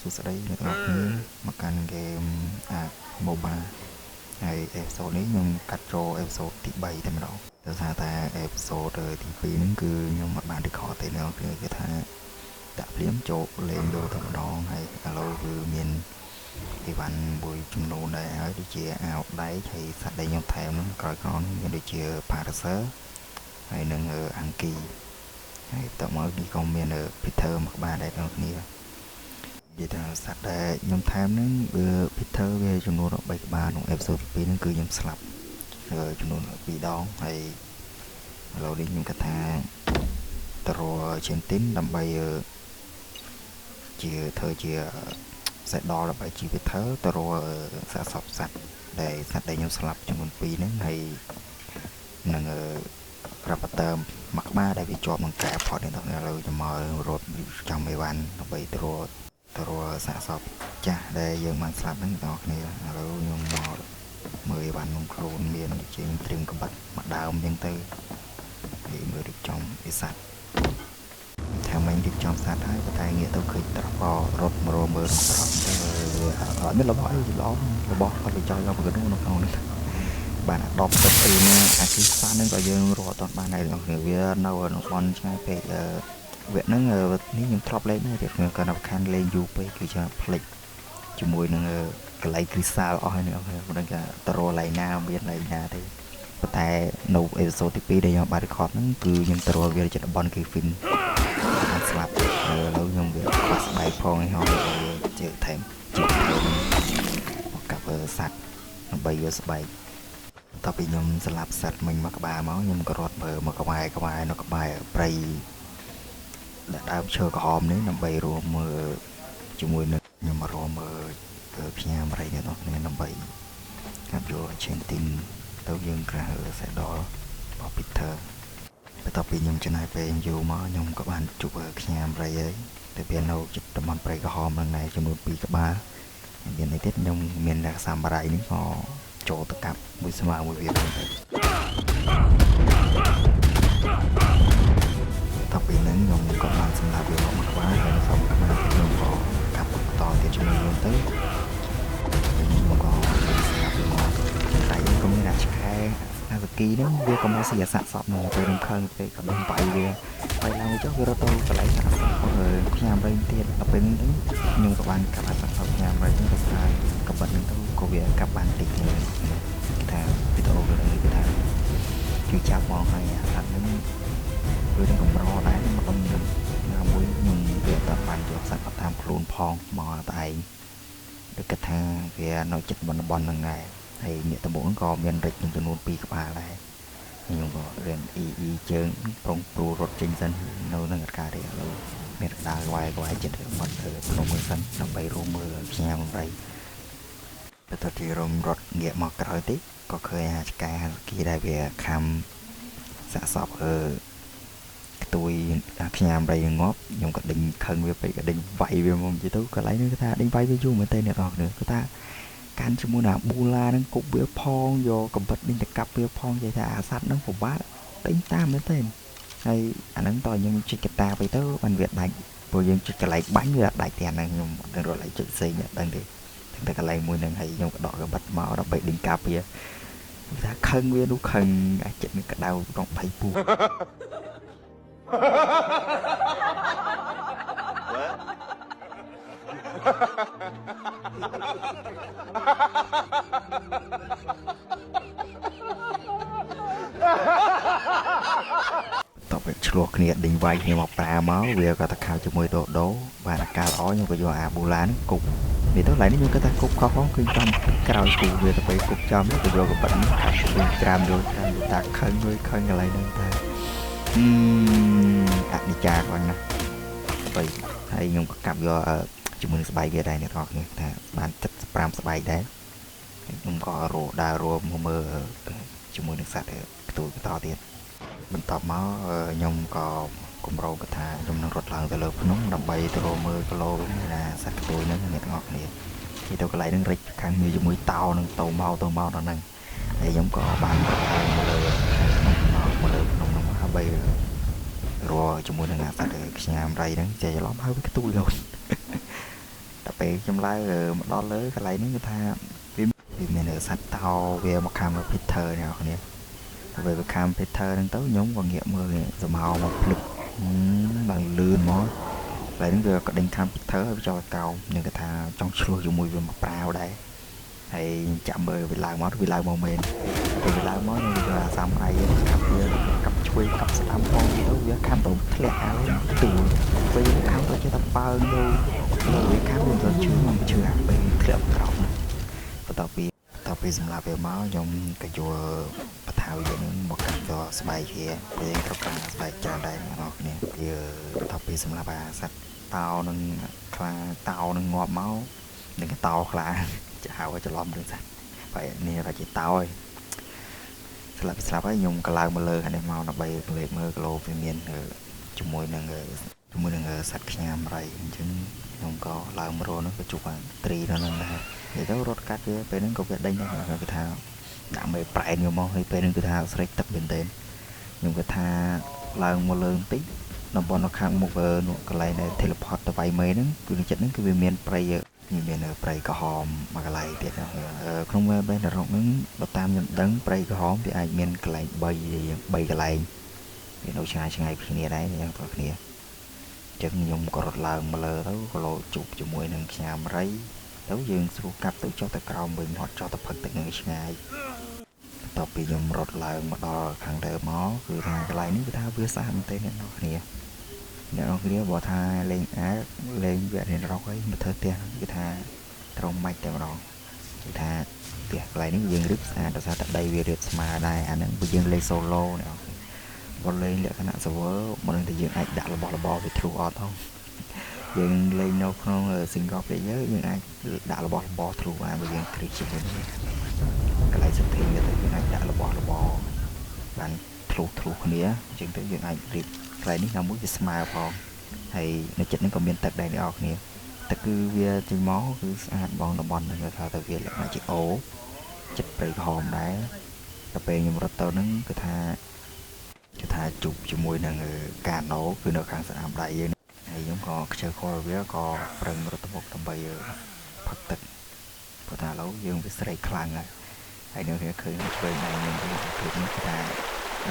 សួស្តីអ្នកនរគ្នាមកកាន់ហ្គេមMOBA ហើយអេផ isode នេះខ្ញុំកាត់ចូលអេផ isode ទី3តែម្ដងដោយសារតែអេផ isode ទី2ហ្នឹងគឺខ្ញុំអត់បាន record ទេអ្នកនរគ្នាគឺថាដាក់ភ្លាមចូលលេងយកតែម្ដងហើយឥឡូវគឺមានអីវ៉ាន់មួយចំនួនដែរហើយដូចជាអាវដៃហើយសាច់ដែលខ្ញុំថែមហ្នឹងក្រោយៗមានដូចជា Paracer ហើយនឹងអង្គីហើយតមកនេះក៏មាន Peter មួយក្បាលដែរអ្នកនរគ្នានិយាយថាសត្វដែលខ្ញុំថែមហ្នឹងវា Peter វាចំនួន3ក្បាលក្នុង episode 2ហ្នឹងគឺខ្ញុំស្លាប់ចំនួន2ដងហើយឥឡូវនេះខ្ញុំគិតថាទៅរក Gentin ដើម្បីជាធ្វើជាសេដលដើម្បីជីវិតទៅរកសាកសពសត្វដែលខ្ញុំស្លាប់ចំនួន2ហ្នឹងហើយនឹងrapporteur មួយក្បាលដែលវាជាប់នឹងកែផតនេះដល់ឥឡូវខ្ញុំមករត់ចំអីវ៉ាន់ដើម្បីទៅរកសាកសពចាស់ដែលយើងបានស្លាប់ហ្នឹងបងប្អូនឥឡូវខ្ញុំមកមើលអីវ៉ាន់ក្នុងខ្លួនមានជាងត្រៀមក្បិតមួយដើមអញ្ចឹងទៅហើយមើលរៀបចំអីសត្វថាមិនរៀបចំសត្វហើយតែងាកទៅឃើញត្រករត់មករមើលត្រកទៅអត់មានរបស់អីរបស់អត់ទៅចោលយកទៅក្នុងនោះបានអាដប់ទឹកអីណាអាគីសាហ្នឹងក៏យើងរកអត់បានដែរវានៅក្នុងបនឆ្ងាយពេកវគ្គហ្នឹងនេះខ្ញុំធ្លាប់លេងដែរគាត់គាត់នៅខាងលេងយូរពេកគឺចាំផ្លិចជាមួយនឹងកលៃគ្រីសាល់អស់ហើយនេះមិនដឹងថាតរឡៃណាមានឡៃណាទេប៉ុន្តែនៅអេពីសូតទី2ដែលខ្ញុំបាន record ហ្នឹងគឺខ្ញុំតរវាចិត្តបនគឺ Fin បានស្លាប់ឥឡូវខ្ញុំវាខ្វះស្បែកផងហើយហោជាថែមមកកាប់សัตว์ដើម្បីយកស្បែកតពីខ្ញុំស្លាប់សัตว์មិញមកក្បាលមកខ្ញុំក៏រត់មើលមកក្បែរនៅក្បែរព្រៃដើមឈើក្រហមនេះដើម្បីរួមមើលជាមួយនឹងខ្ញុំមករួមមើលផ្ញើមរៃនេះដល់គ្នាដើម្បីកាប់យក Gentin ទៅយើងក្រាស់សេដលរបស់ Peter បន្ទាប់ពីខ្ញុំចំណាយពេលយូរមកខ្ញុំក៏បានជួបផ្ញើមរៃហើយតែវានៅចិត្តតំបន់ព្រៃក្រហមហ្នឹងដែរចំនួន2ក្បាលមាននេះទៀតខ្ញុំមានអ្នកសាមរៃនេះក៏ចូលទៅកាប់មួយស្មើមួយវាទៅតពីហ្នឹងខ្ញុំក៏បានសម្រាប់វាមកក្បាលហើយសូមក្បាលខ្ញុំក៏កាប់បន្តទៀតជាមួយខ្ញុំទៅខ្ញុំក៏សម្រាប់វាមកតែខ្ញុំក៏មានអាឆ្កែអាសគីហ្នឹងវាក៏មកស៊ីអាសាក់សពមកទៅនឹងខឹងពេកក៏ដឹងបាយវាបាយឡើងចុះវារត់ទៅកន្លែងសាក់សពផ្ញើវិញទៀតដល់ពេលហ្នឹងខ្ញុំក៏បានកាប់អាសាក់សពផ្ញើវិញទៅថាក៏បាត់ហ្នឹងទៅក៏វាកាប់បានតិចទេគេថាវីដេអូគេថាជួយចាប់មកហើយអាសត្វហ្នឹងវានឹងកម្រដែរមកខ្ញុំណាមួយខ្ញុំវាតែបានយកសត្វអត់តាមខ្លួនផងមកតែឯងដូចគេថាវានៅចិត្តបនហ្នឹងដែរហើយអ្នកតំបន់ក៏មានរិចចំនួន2ក្បាលដែរខ្ញុំក៏រៀនជើងប្រុងព្រួរត់ចេញសិននៅនឹងអត់ការទេឥឡូវមានដើរវាយចិត្តបាត់ក្នុងមួយសិនដើម្បីរួមមើលផ្ញើបំរៃបន្ទាប់ពីរំរត់ងាកមកក្រោយតិចក៏ឃើញអាឆ្កែគីដែលវាខំសាក់សពខ្ទួយផ្ញើបំរៃងាប់ខ្ញុំក៏ដេញខឹងវាពេកក៏ដេញវាយវាមកនិយាយទៅកន្លែងនេះគេថាដេញវាយវាយូរមែនទេអ្នកនរគ្នាគេថាកាន់ជាមួយណាប៊ូឡាហ្នឹងគប់វាផងយកកំបិតដេញទៅកាប់វាផងនិយាយថាអាសត្វហ្នឹងពិបាកដេញតាមមែនទេហើយអាហ្នឹងតើខ្ញុំជិះកតាទៅបានវាដាច់ព្រោះយើងជិះកន្លែងបាញ់វាដាច់តែហ្នឹងខ្ញុំអត់ដឹងរត់ឡើងជិះផ្សេងអត់ដឹងទេតែកន្លែងមួយហ្នឹងហើយខ្ញុំក៏ដកកំបិតមកដើម្បីដេញកាប់វាថាខឹងវានោះខឹងអាចិត្តនេះក្តៅក្នុងភ័យពូតបឆ្លោះគ្នាដេញវាយគ្នាមកប្រាមកវាក៏ទៅខៅជាមួយដូបានអាការល្អខ្ញុំក៏យកអាប៊ូឡាហ្នឹងគប់នេះទៅឡើយនេះខ្ញុំគាត់ថាគប់ខុសផងគឺចំក្រោយគូវាទៅពេលគប់ចំទៅយកកបិតនេះកាត់វិញក្រាមយកតាខឹងកន្លែងហ្នឹងថាអនិច្ចាគាត់ណាបីហើយខ្ញុំក៏កាប់យកជាមួយនឹងស្បែកវាដែរអ្នកនរគ្នាថាបាន75ស្បែកដែរខ្ញុំក៏ដើររួមមើលជាមួយនឹងសត្វខ្ទួយបន្តទៀតបន្ទាប់មកខ្ញុំក៏គម្រោងថាខ្ញុំនឹងរត់ឡើងទៅលើភ្នំដើម្បីទៅរកមើលគីឡូណាសត្វខ្ទួយហ្នឹងអ្នកនរគ្នាទីទៅកន្លែងហ្នឹងរិចខាងនេះជាមួយតោនឹងទៅមកដល់ហ្នឹងហើយខ្ញុំក៏បានរត់ឡើងមកលើភ្នំហ្នឹងដើម្បីរកជាមួយនឹងអាសត្វខ្ញាមរៃហ្នឹងចេះច្រឡំហើយវាខ្ទួយរត់តែ ពេលខ្ញុំឡើងមកដល់លើកន្លែងនេះគឺថាវាមានសត្វតោវាមកខាំពីធើអ្នកនរពេលវាខាំពីធើហ្នឹងទៅខ្ញុំក៏ងាកមើលសម្ហោមកភ្លឹបឡើងលឿនមកហើយនេះវាក៏ដេញខាំពីធើហើយវាចូលកោនឹងគេថាចង់ឆ្លោះជាមួយវាមកប្រាវដែរហើយចាំមើលវាឡើងមកមែនពេលវាឡើងមកនឹងវាសាមរៃកាប់វាកាប់ជួយកាប់ស្ដាំផងទៅវាខាំទៅធ្លាក់ហើយទូពេលខាំទៅចេះតែបើទៅវាខាំវាទៅជឿមកជឿពេលធ្លាក់ក្រោមបន្ទាប់ពីសម្រាប់វាមកខ្ញុំក៏យកបថាវានឹងមកកាត់ដល់ស្បែកវាពេលត្រូវការស្បែកច្រើនដែរបងប្អូនគ្នាវាបន្ទាប់ពីសម្រាប់អាសត្វតោនឹងខ្លាតោនឹងងាប់មកនឹងតោខ្លាจะហៅว่าច្រឡំរឿងសត្វបែរនេះរាជាតោហើយស្លាប់ហើយខ្ញុំក៏ឡើងមកលើខាងនេះមកដើម្បីលេបមើលគីឡូវាមានជាមួយនឹងសត្វខ្ញាំរៃអញ្ចឹងខ្ញុំក៏ឡើងមករកនោះក៏ជួបបានត្រីនៅនោះដែរនិយាយទៅរត់កាត់វាពេលហ្នឹងក៏វាដេញដែរគឺថាដាក់មេប្រែនយកមកហើយពេលហ្នឹងគឺថាស្រេកទឹកមែនទែនខ្ញុំគិតថាឡើងមកលើបន្តិចតំបន់នៅខាងមុខនោះកន្លែងដែល teleport ទៅវាយមេហ្នឹងគឺចិត្តហ្នឹងគឺវាមានព្រៃមានព្រៃក្រហមមួយកន្លែងទៀតក្នុងបែបរកហ្នឹងបើតាមខ្ញុំដឹងព្រៃក្រហមវាអាចមានកន្លែង3កន្លែងវានៅឆ្ងាយគ្នាដែរយ៉ាងទាំងគ្នាចឹងខ្ញុំក៏រត់ឡើងមកលើទៅក៏លោជប់ជាមួយនឹងខ្ញាំរៃទៅយើងស្រួលកាប់ទៅចុះទៅក្រោមវិញហត់ចុះទៅផឹកទឹកនឹងឆ្ងាយបន្ទាប់ពីខ្ញុំរត់ឡើងមកដល់ខាងលើមកគឺថាកន្លែងនេះគឺថាវាស្អាតមែនទេអ្នកនរគ្នាបើថាលេងលេងវគ្គរៀនរកអីមកធ្វើផ្ទះគឺថាត្រង់ម៉ាច់តែម្ដងគឺថាផ្ទះកន្លែងនេះយើងរឹបស្អាតដោយសារតែដីវារាបស្មើដែរអាហ្នឹងបើយើងលេង solo អ្នកបើលេងលក្ខណៈ server មិនដឹងថាយើងអាចដាក់របស់របរវាធ្លុះអត់ទេយើងលេងនៅក្នុង single player យើងអាចដាក់របស់របរធ្លុះបានបើយើងគ្រីជាមួយនេះកន្លែង setting ទៅយើងអាចដាក់របស់របរបានធ្លុះគ្នាអញ្ចឹងទៅយើងអាចរៀបកន្លែងនេះណាមួយវាស្មើផងហើយនៅចិត្តនេះក៏មានទឹកដែរអ្នកនរគ្នាទឹកគឺវាចេញមកគឺស្អាតបងតំបន់ហ្នឹងគេថាទៅវាលក្ខណៈជាអូចិត្តព្រៃក្រហមដែរតែពេលខ្ញុំរត់ទៅហ្នឹងគឺថាជប់ជាមួយនឹងកាណូគឺនៅខាងស្ដាំដៃយើងហើយខ្ញុំក៏ខ្ជិលខលវាក៏ប្រឹងរត់ទៅមុខដើម្បីផឹកទឹកព្រោះថាឥឡូវយើងវាស្រេកខ្លាំងហើយនៅគ្នាឃើញឆ្វេងដៃខ្ញុំទៅគឺនេះគឺថា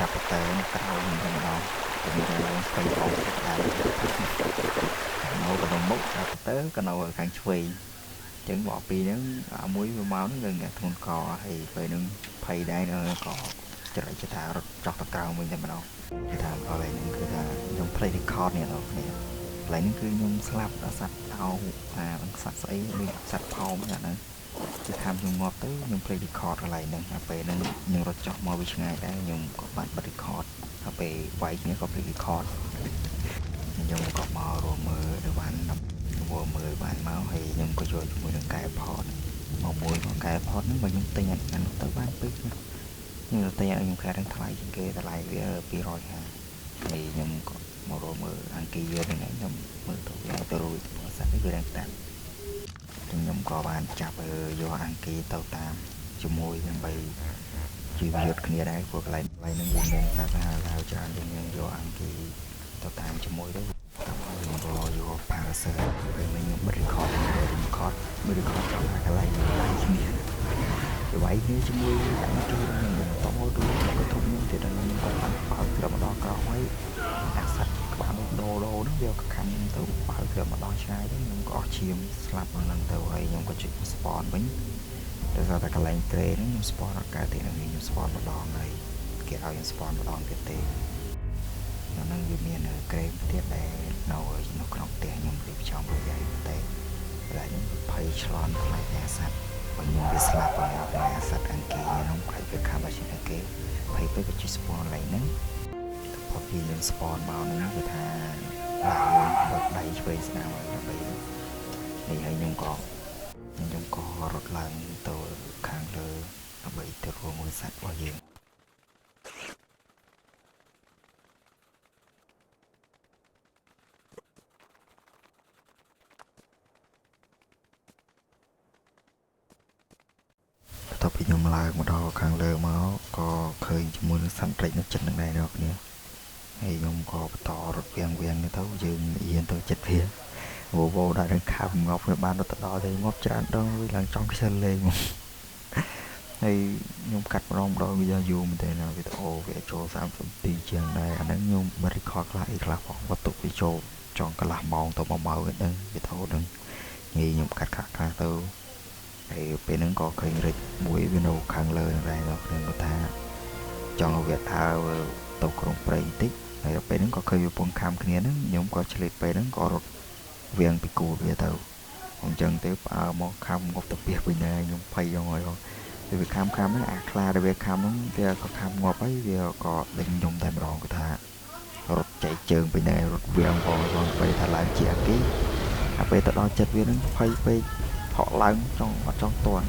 រាប់បតើក្រោយនឹងតែម្ដងទៅមានឡើងស្វែងអោបដែរនៅក្នុងមុខរាប់បតើក៏នៅខាងឆ្វេងអញ្ចឹងមកពីហ្នឹងអាមួយវាមកហ្នឹងនឹងធ្ងន់កហើយពេលហ្នឹងភ័យដែរក៏ចរិយាថារត់ចោះទៅក្រៅវិញតែម្ដងគេថាកន្លែងហ្នឹងគឺថាខ្ញុំ play record នេះដល់គ្នាកន្លែងហ្នឹងគឺខ្ញុំស្លាប់ដល់សត្វតោសត្វស្អីដូចសត្វផោមហ្នឹងគឺថាខ្ញុំមកទៅខ្ញុំ play record កន្លែងហ្នឹងពេលហ្នឹងខ្ញុំរត់ចោះមកវាឆ្ងាយដែរខ្ញុំក៏បានបិទ record ហើយពេលវាយគ្នាក៏ play record ខ្ញុំក៏មករួមមើលទៅបានមើលបានមកហើយខ្ញុំក៏យកជាមួយនឹងកែផតមកមួយកែផតហ្នឹងបើខ្ញុំទិញអាហ្នឹងទៅបានពេកខ្ញុំទៅខ្ញុំខែហ្នឹងថ្លៃជាងគេតម្លៃវា250ហើយខ្ញុំក៏មករកមើលអង្គាហ្នឹងខ្ញុំមើលទៅវាទៅរួចព្រោះសាក់វារ៉ាំងតាមខ្ញុំក៏បានចាប់យកអង្គាទៅតាមជាមួយដើម្បីជីវយុទ្ធគ្នាដែរព្រោះកន្លែងហ្នឹងយើងមានសាសាហាវច្រើនយើងយកអង្គាទៅតាមជាមួយទៅខ្ញុំក៏យក parasol ពេលខ្ញុំបិទ record មើល record ចូលកន្លែងដៃគ្នាទៅវាយគ្នាជាមួយអង្គាហ្នឹងតោះទៅក៏ធំខ្ញុំទៀតខ្ញុំក៏បានបើកត្រឹមដល់ក្រោយហើយអាសត្វក្បាលដូហ្នឹងវាក៏ខាំទៅបើកត្រឹមដល់ឆ្ងាយទៅខ្ញុំក៏អស់ឈាមស្លាប់ហ្នឹងទៅហើយខ្ញុំក៏ជិះ spawn វិញដោយសារតែកន្លែងក្រេហ្នឹងខ្ញុំ spawn អត់កើតទេខ្ញុំ spawn ម្ដងហើយគេឲ្យខ្ញុំ spawn ម្ដងទៀតទេហ្នឹងវាមានក្រេទៀតដែលនៅក្នុងផ្ទះខ្ញុំរៀបចំរួចហើយតែកន្លែងនេះភ័យឆ្លន់ខ្លាចអាសត្វបើខ្ញុំវាស្លាប់ហើយអាសត្វអង្គាខ្ញុំខ្លាចវាខាំដល់ជាអង្គាភ័យពេកក៏ជិះ spawn កន្លែងហ្នឹងพอพี่ยังสปอนมาเนี่ยคือทางหลายวงแบบใดช่วยสนามอะไรไปนี่ให้ยงก็รถลังตัวข้างเลยไปตัวรวมบริษัทว่าเองต่อไปยงลายมาดอข้างเลยมาก็เคยจมูกสันตินักจัดนักใดดอกเนี่ยให้ยงก็ต่อรถเวียงนี่เท่ายืนเอียนตัวจัดเพีย vô đã đang khám ngọc rồi ban nó tận đó thì ngót chán đó với lần trong cái sân lên hay nhung cắt rong đó bây giờ dù mình thế nào video về chỗ sản phẩm tiền trường này anh đang nhung mà record lại là khoảng bắt tục video chọn cái làm mòn tôi mong màu cái đừng video đừng nghi nhung cắt khá từ thì bên nó có khởi nghịch mũi video khăn lời này nó nên người ta chọn việc thao tàu công prey tích này bên nó có khởi phong cam kia nó nhung có chơi bên nó có rồi viên bị cù về tàu còn chân tới một khăm một tập biệt bên này nhung phay ra ngoài không thì việc khám nó là để việc khám nó việc có khám ngọt ấy việc có định dùng tay ròn của ta rồi chạy trường bên này rồi viên còn phải thà lại chỉ ký về tận đó chết viên nó phay về họ lớn trong toàn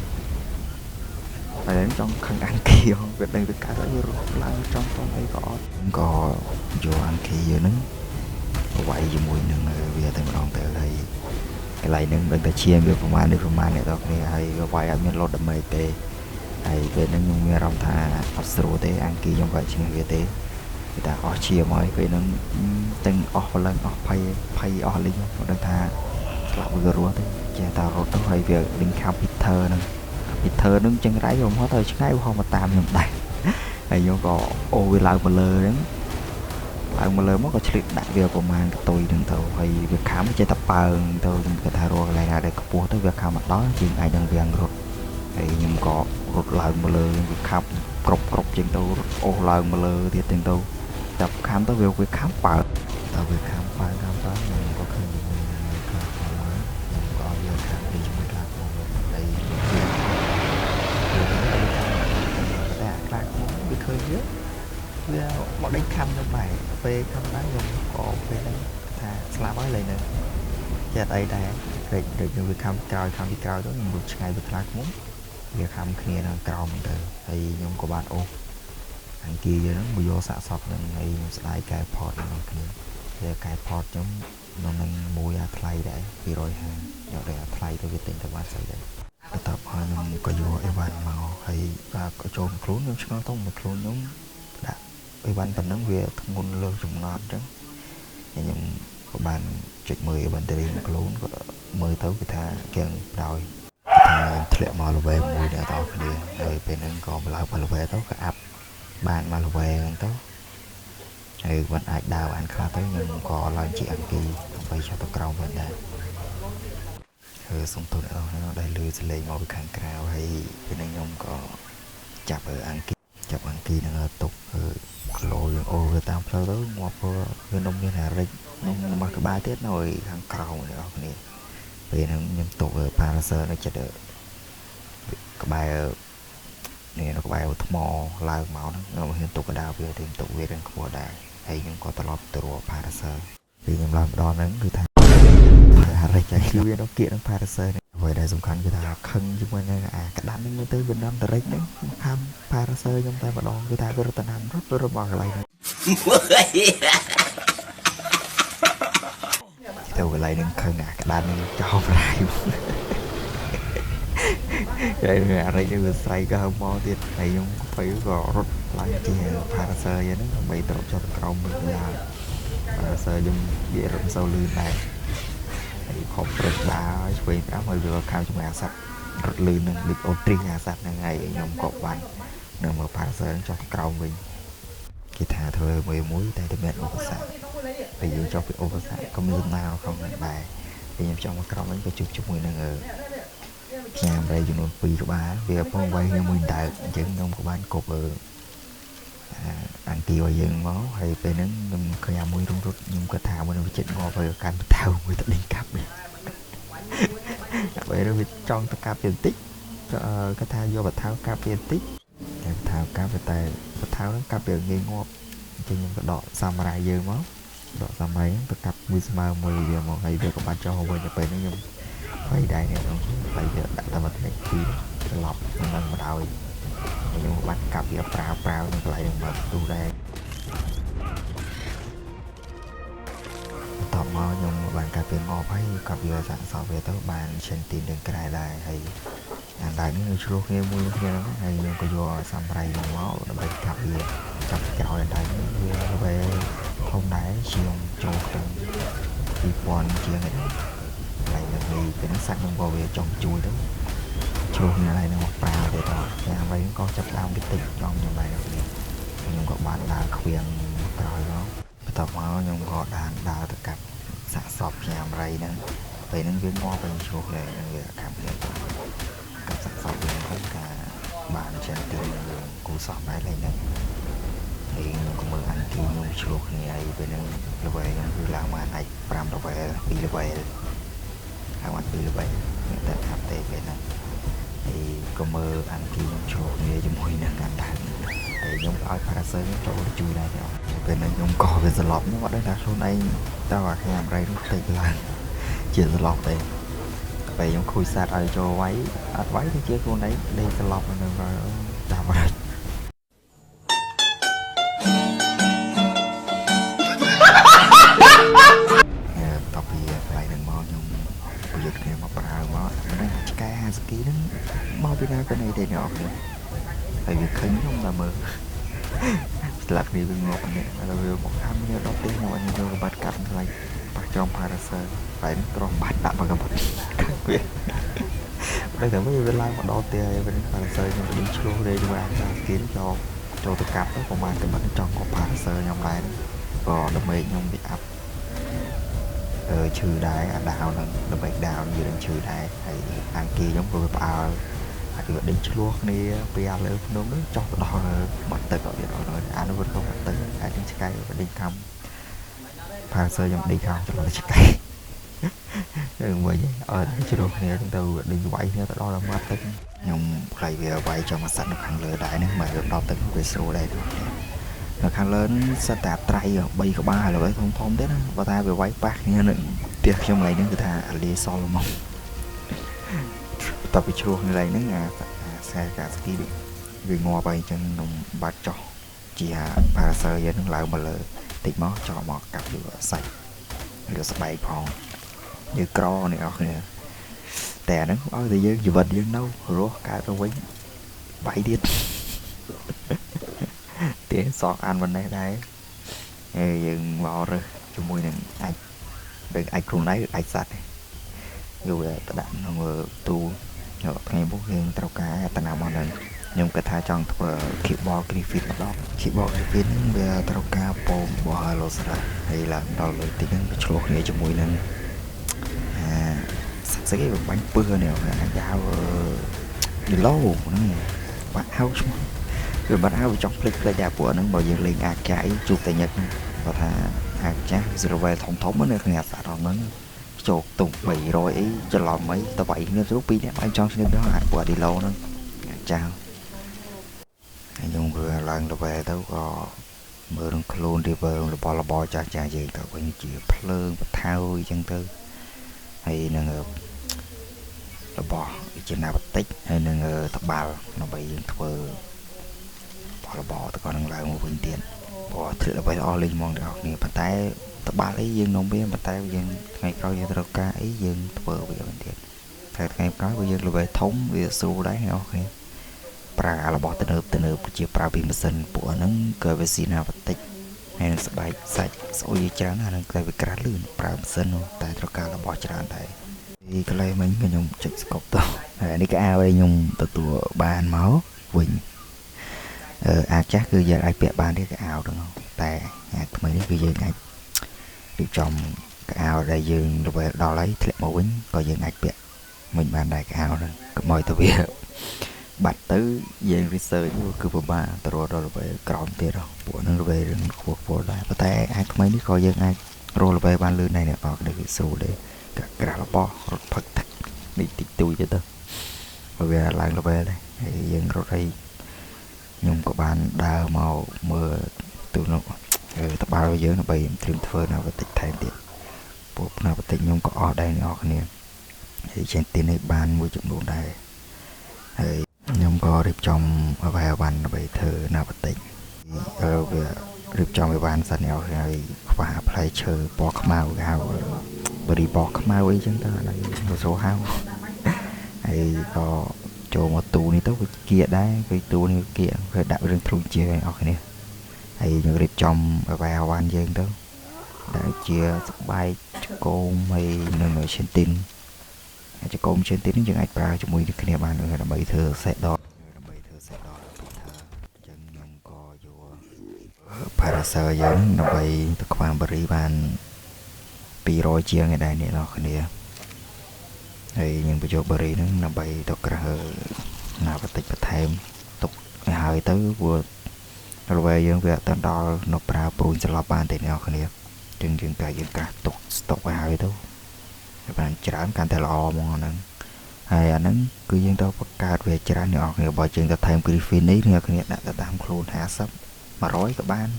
phải đến trong khăn ăn kia không việc đây việc cả đó lớn trong toàn ấy có vô ăn kia nữa vậy dù mùi nâng về tay ròn tới đây cái này nâng đừng ta chia việc của man này đó thì hay vài anh mình lót đam mê tê hay về nó nhung nghe rong tha astro tê ăn kỳ trong vậy chỉ về tê người ta có chia mọi cái nó từng lần pay lên nó đang tha làm vừa rồi thế cha tao rồi tao hay việc đỉnh khám Peter nó chân rái rồi hết rồi chứ cái không mà tạm nhầm đại hay vô có ô về lại một lơ đấy lại một lơ mất có chuyện đại việc của man tôi đừng tàu hay việc khám chơi tập bờ tôi cái thà rồi lại là để có bùa tới việc khám mặt đó chuyện ai đang việc rồi thì nhưng có rụt lại một lơ việc khám cọc trên tôi ô lại một lơ thì tiền tôi tập khám tới việc khám bờ tao việc khám bờ mình có khi mình có việc khám đi chúng ta đây bị khơi dưới bọn đánh khăm cho mày về khăm đá dùng có về đây thà slap ấy lên nè cha đây đây được những việc khăm đi cao đó nhưng một ngày việc lạc muốn việc khăm kia là cao mình từ thì nhóm của bạn ô anh kia nó bây giờ xả sọt nên ngày slide cái port nó kia thì cái port giống nó nên mua ra play đấy vì rồi ha giờ để play tôi biết tính các bạn xây đấy tập hai nó có vô Evan màu hay và có trộn khốn nhưng nó không một khốn giống đã Evan tận năng về thông ngôn lơ dùng ngon chứ nhưng các bạn chạy 10 bạn tới một khốn có 10 tới cái tha kèn rồi thề mò là về mùi đã tao cái đi rồi bên anh còn lại mà là về tốt cái áp bạn mà là về anh tốt thì vẫn ai đào ăn khá tới nhưng có lần chị ăn kỳ không phải cho tôi cầu bên đây xong tôi đã nó đây lừa sẽ lấy một cái khăn cao hay bên anh ông có chập ở ăn kỳ là tục lôi ô người ta sao đó ngọt bên ông như là rich nông mà cái ba tiết rồi khăn cầu nữa này bên nó nhưng tục ở Parasol nó chết được cái bài này nó có bài thấm mò lao máu nó hiện tục ở đào về thì tục về đang của đài hay nhưng có tập từ Parasol vì nhầm làm đo nắng người ta ra chạy cái nó kiện nó Parasol này vậy đây dùng khăn người ta khăn chúng mình cái đám nó tới bên nam tới đấy khăm Parasol trong tay mà đo người ta rất là nặng rất bỏ cái này theo cái này nó khăn cái đám nó cho lại đây là đây cho người say cái mò tiền này không phải gò rút lại chỉ Parasol vậy nó bị tập cho cầu mình là Parasol dùng dễ rụng sâu lươn này không được ba về đó mà vừa cao cho mẹ sạch rất lươn nên lịch ô tri nhà sạch này ngày nhóm cột bánh nên mà Parasol cho cầu mình cái thà thôi mười muối tay để bên ô sạch bây giờ cho cái ô sạch có miếng nào không bài thì nhóm trong cầu bánh có chút mùi năng ở nhà đây dùng một pì của ba về phong quay như mình đại chứng nông của bạn cột ở ăn kiều dừng máu hay về nắng nhưng cái nhà mũi rung rút nhưng cái thảo bên chết ngò về can thảo người ta đi cặp đi vậy rồi trong tất cả tiền tích cái thao do bạch thảo cặp tiền tích thảo cặp về tay bạch thảo nó cặp về nghi ngọt cho những cái đọ samurai dơ máu đọ samurai tất cả mười giờ một ngày về của bạn cho hồi nhập về nó nhưng phải đây này không phải giờ đặt ra một cái phim lọc mình mà đào nhưng mà bắt cặp gì prao nhưng lại đừng mà tu đây tò mò nhưng mà bạn cặp tiền ngọt hay cặp giờ sẵn so về tới bạn trên tiền đường cái này hay anh đại những người nghe mua nghe nó hay nhưng có vô samurai dùng máu nó bị cặp gì cặp chào lên đây về không đáy chiều cho đi quan chuyện này ពេលហ្នឹងសាច់ខ្ញុំក៏វាចង់ជួយទៅជ្រុះនៅហើយនឹងមកប្រើទៅដល់តែអ្វីក៏ចាប់ដើមតិចតិចចង់ខ្ញុំដែរខ្ញុំក៏បានដើរខ្វៀងក្រោយមកបន្ទាប់មកខ្ញុំក៏ដើរទៅកាប់សាកសពញ៉ាំរៃហ្នឹងពេលហ្នឹងវាងាប់ទៅជ្រុះเลยវាកាប់เลยកាប់សាកសពវិញហ្នឹងថាបានចេះទីគូសពដែរឡើយហ្នឹងហើយខ្ញុំក៏មើលអានគីខ្ញុំជ្រុះគ្នាហើយពេលហ្នឹងល្បែងគឺឡើងមកអាច5ល្បែ2ល្បែឡើងមក2ល្បែតែកាប់ទេពេលហ្នឹងហើយក៏មើលអានគីខ្ញុំជ្រុះគ្នាជាមួយនឹងកាត់ដែរហើយខ្ញុំឲ្យប៉ារ៉ាសឺចូលជួយដែរពេលហ្នឹងខ្ញុំក៏វាស្លាប់ខ្ញុំអត់ដឹងថាខ្លួនឯងតើអាខ្ញុំរៃនោះតិចឡើងជាស្លាប់ទេពេលខ្ញុំខូចសាត់ឲ្យចូលវាយអត់វាយទៅជាខ្លួនឯងដេកស្លាប់នៅតាមបាច់តពីកន្លែងហ្នឹងមកខ្ញុំប្រយុទ្ធគ្នាមកប្រើមកហ្នឹងឆ្កែហាស្គីហ្នឹងមកពីណាទៅនេះទេអ្នកនរហើយវាឃើញខ្ញុំតែមើលស្លាប់គ្នាវាងាប់នេះហើយវាមកខាំគ្នាដល់ទីខ្ញុំអត់ខ្ញុំក៏បាត់កាត់ខ្លាចប៉ះចំផារ៉ាសឺតែត្រង់បាត់ដាក់មកកំបាត់វាតែតែវាឡើងមកដល់ទីហើយវិញផារ៉ាសឺខ្ញុំទៅឆ្លោះរេទៅអាសាស្គីចូលទៅកាប់ទៅប្រហែលកំបាត់ចង់ក៏ផារ៉ាសឺខ្ញុំដែរក៏ដើម្បីខ្ញុំវាអាប់ឈឺដែរអាដាវហ្នឹងដើម្បីដាវយើងឈឺដែរហើយអង្គាខ្ញុំក៏វាផ្អើលហើយវាដេញឆ្លោះគ្នាពីអាលើភ្នំនោះចុះទៅដល់បាត់ទឹកអត់ទៀតអានោះវាក៏បាត់ទឹកហើយនឹងឆ្កែវាដេញខំផាសឺខ្ញុំដេញខំចូលទៅឆ្កែវិញអត់ឆ្លោះគ្នាទៅដេញវាយគ្នាទៅដល់មាត់ទឹកខ្ញុំខ្លាចវាវាយចំអាសត្វនៅខាងលើដែរហ្នឹងមកដល់ទឹកវាស្រួលដែរនៅខាងលើសត្វតាត្រៃ3ក្បាលឥឡូវធំទៀតណាបើថាវាវាយប៉ះគ្នានឹងផ្ទះខ្ញុំថ្ងៃនេះគឺថាអាលីសល់មកតពីជ្រោះនៅឡើងហ្នឹងអាខ្សែកាស្គីវាងាប់ហើយអញ្ចឹងខ្ញុំបាត់ចោះជាផារ៉ាសឺយើងនឹងឡើងមកលើតិចមកចោលមកកាប់យកសាច់ឬស្បែកផងយើងក្រនេះអស់គ្នាតែអាហ្នឹងឲ្យតែយើងជីវិតយើងនៅរស់កើតទៅវិញបាយទៀតទេសក់អានមិនដែរហើយយើងមករើសជាមួយនឹងអាចដូចអាចខ្លួនឯងអាចសัตว์យកទៅដាក់ក្នុងទូថ្ងៃមុខយើងត្រូវការតំណាំមកនឹងខ្ញុំគិតថាចង់ធ្វើ kickball griffin ម្ដង kickball griffin ហ្នឹងវាត្រូវការពងរបស់ Hellosaurus ហើយឡើងដល់លើទីហ្នឹងវាឆ្លោះគ្នាជាមួយនឹងស្អីវាបាញ់ពឹសនេះអាចហៅឌីឡូហ្នឹងបាក់ហៅឈ្មោះវាបាត់ហៅវាចង់ភ្លេចដែរពួកហ្នឹងបើយើងលេងអាចចាយជួបតែញឹកគាត់ថាអាចចាស់ survival ធំនៅក្នុងអាសារហ្នឹងចូលទុំ300អីច្រឡំអីទៅវាយគ្នាស្រួលពីរនាក់បាញ់ចង់ឈ្នះដល់អាចពួកឌីឡូហ្នឹងចាស់ហើយខ្ញុំគឺឡើងទៅទៅក៏មើលនឹងខ្លួនរីវើរបស់ចាស់យើងទៅវិញជាភ្លើងបថៅអញ្ចឹងទៅហើយនឹងរបស់ជាណាបតិចហើយនឹងតបាល់ដើម្បីយើងធ្វើរបស់ទៅក៏នឹងឡើងមកវិញទៀតព្រោះធ្វើអ្វីអស់លេងហ្មងទាំងអស់គ្នាប៉ុន្តែតបាល់អីយើងនំវាប៉ុន្តែយើងថ្ងៃក្រោយយើងត្រូវការអីយើងធ្វើវាវិញទៀតតែថ្ងៃក្រោយបើយើងល្បីធំវាស្រួលដែរអ្នកគ្នាប្រើរបស់ទំនើបជាប្រើពីម៉ាស៊ីនពួកហ្នឹងក៏វាស៊ីណាបតិចហើយនឹងស្បែកសាច់ស្អុយច្រើនអាហ្នឹងក៏វាក្រាស់លឿនប្រើម៉ាស៊ីនតែត្រូវការរបស់ច្រើនដែរពីកន្លែងមិញខ្ញុំចុចស្កប់ទៅហើយនេះក៏អាវឲ្យខ្ញុំទទួលបានមកវិញអាចចាស់គឺយើងអាចពាក់បានទេក៏អាវហ្នឹងតែអាចថ្មីនេះគឺយើងអាចរៀបចំកៅអៅដែលយើងទៅដល់ហើយធ្លាក់មកវិញក៏យើងអាចពាក់មិនបានដែរកៅអៅហ្នឹងកុំឲ្យទៅវាបាត់ទៅយើង research គឺពិបាកទៅរកដល់ទៅក្រោមទៀតពួកហ្នឹងទៅរឿងខ្ពស់ដែរប៉ុន្តែអាចថ្មីនេះក៏យើងអាចរកទៅបានលឿនដែរអ្នកនរគ្នាគឺស្រួលទេក្រាស់របស់រត់ផឹកទឹកនេះតិចតួចទៅបើវាឡើងទៅដែរហើយយើងរត់ឲ្យខ្ញុំក៏បានដើរមកមើលទូនោះតបាល់យើងដើម្បីត្រៀមធ្វើនៅបន្តិចថែមទៀតពួកនៅបន្តិចខ្ញុំក៏អស់ដែរអ្នកនរគ្នាហើយចេញទីនេះបានមួយចំនួនដែរហើយខ្ញុំក៏រៀបចំអ្វីវ៉ាន់ដើម្បីធ្វើនៅបន្តិចវារៀបចំឲ្យបានសិនអ្នកហើយខ្វះផ្លែឈើពណ៌ខ្មៅគេហៅបរិបទខ្មៅអីចឹងទៅអានេះសូហៅហើយក៏ចូលមកទូនេះទៅវាគៀកដែរវាទូនេះគៀកវាដាក់រឿងទ្រូងជាឲ្យអស់គ្នាហើយយើងរៀបចំអ្វីវ៉ាន់យើងទៅដែលជាស្បែកឆ្កោមហើយនឹងឈិនទីន จะกลมเช่นติดยังไงปลาจะมวยนึกเนี่ยบ้านเลยเราใบเธอเสร็จดอกจังยงก็อยู่พาราเซอร์ยังเราใบตะความบริบาลปีร้อยเชียงไงได้เนี่ยเนาะคนเดียวไอ้ยังไปโจบรินั้นเราใบตะกระนาปฏิปไทยตกหายtới vừa rồiยังเวลาตอนดอนปลาปูนจะรอบบ้านแต่เนี่ยคนเดียวจึงยังกะตกหายtới bạn chán càng thể lo mong nè hay anh nắng cứ dân tao bắt cá về chán nhỏ người bỏ chuyện tao thêm Griffin ấy người kia đã tao luôn hạ sấp mà rối các bạn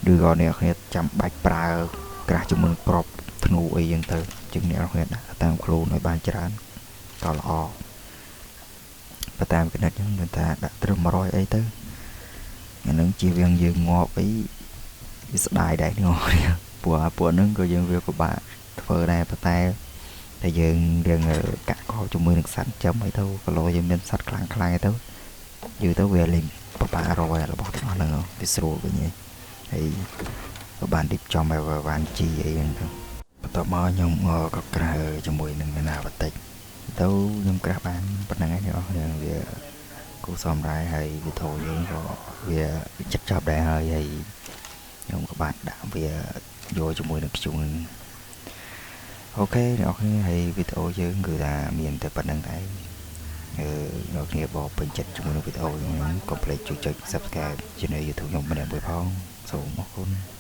đưa gọi này kia chăm bạch pra cả chúng mình prop thnu ấy dân tao chừng này kia đã tao luôn nói bạn chán tao lo và tao cái này người ta đã trông mà rối ấy tới anh nắng chỉ viên dương ngọt ấy đài đại ngọt bùa nắng có dân việc của bạn phơi này bắt tay thì dừng cả co cho mưa được sẵn chấm ấy thôi còn lôi dân sạch khăn khăn tới dư tới về liền bà rồi là bỏ nó nữa thì sửa cái gì thì các bạn đi cho mày vào van chi vậy thôi tao mơ nhung có cái cho mùi đừng nào bắt tay đâu nhung các bạn bắt năng ấy nữa về cô xóm lại hay vì thôi nhưng có về chất chọc đại hơi hay nhung các bạn đã về vô cho mùi được chung ok nó hay video chứ người ta miền tây bản năng thấy nó nghe bỏ bên chất trong video complete chủ subscribe cho nên youtube nhóm mình để bồi phong số một con